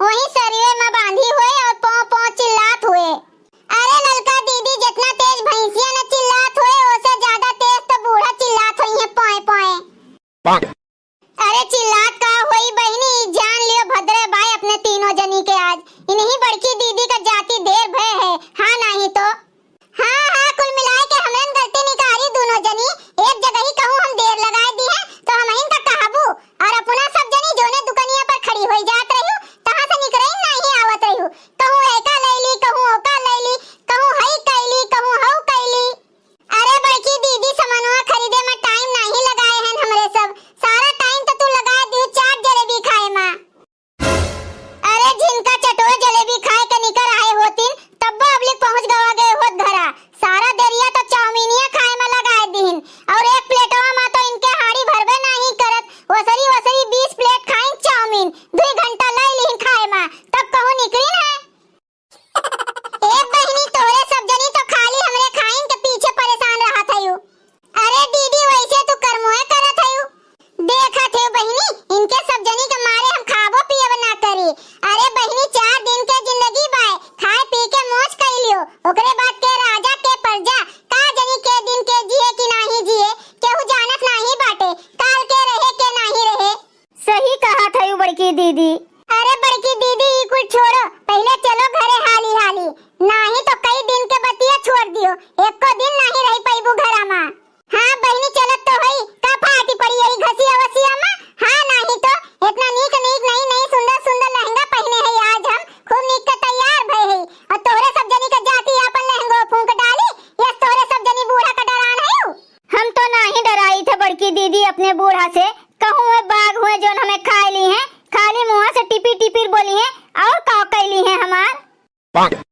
वही सरिये में बांधी हुए और पौ पौ चिल्लात हुए। अरे ललका दीदी, जितना तेज भैंसिया न चिल्लात हुए उससे ज्यादा तेज तो बूढ़ा चिल्लात हुई है पोए पोए। अरे चिल्लात का हुई बहनी, जान लियो भद्रे भाई अपने तीनों जनी के आज। इन्हीं बड़की दीदी का जाति देर भय है, हाँ नहीं तो हाँ कुल मिलाए के हमन गलती निकारी दोनों जनी एक जगह ही कहूँ हम देर लगाए दी है तो हम इनका कहबू और अपना सब जनी जोने दुकानिया पर खड़ी होई जात रही तहां से निकरे नहीं आवत रही। कहूँ एका लैली, कहूँ ओका लैली, कहूँ हई कैली, कहूँ हऊ कैली। अरे बड़की दीदी सामानवा खरीदे में टाइम नहीं लगाए हैं हमरे सब, सारा टाइम तो तू लगा दियो चाट जलेबी खाए में। अरे जिनका चटोर जलेबी खाए के निकर आए होतिन तब अबलिक पहुंच गवा गए होत घरा। सारा देरिया तो चाउमीनिया खाए में लगाए दीन और एक प्लेटवा में तो इनके हाड़ी भरबे नहीं करत। वसरी 20 प्लेट खाइन चाउमीन, 2 घंटा ले लीन खाए में तब कहूं निकलिन है। एक बहनी तोरे सब जनी तो खाली हमरे खाइन के पीछे परेशान रहत हयू। अरे दीदी वैसे तू कर्मोए करत हयू, देखत है बहनी इनके सब जनी के मारे हम खाबो पियब ना करी। अरे बहनी 4 दिन के जिंदगी बाय, खाए पी के मौज कर लियो, ओकरे बाद के राजा के प्रजा का जनी के दिन के जिए कि नहीं जिए केहू जानत नहीं बाटे, काल के रहे के नहीं रहे। सही कहा था यू बड़की दीदी। अरे बड़की दीदी कुछ छोड़ो, पहले चलो घरे हाली हाली, नहीं तो कई दिन के बतिया छोड़ दियो, एक को दिन नहीं रही पैबू घरा में। हाँ बहनी चलत तो हई, का फाटी पड़ी यही घसी अवसिया में। हाँ नहीं तो इतना नीक नीक नहीं सुंदर सुंदर लहंगा पहने है आज हम खूब नीक के तैयार भई है और तोरे सब जनी का जाति अपन लहंगो फूंक डाली या तोरे सब जनी बूढ़ा का डरान है। हम तो नहीं डराई थे बड़की दीदी अपने बूढ़ा से, कहूँ वे बाघ हुए जो हमें खा ली हैं, खाली मुँह से टिपी टिपी बोली हैं और का कैली हैं हमार।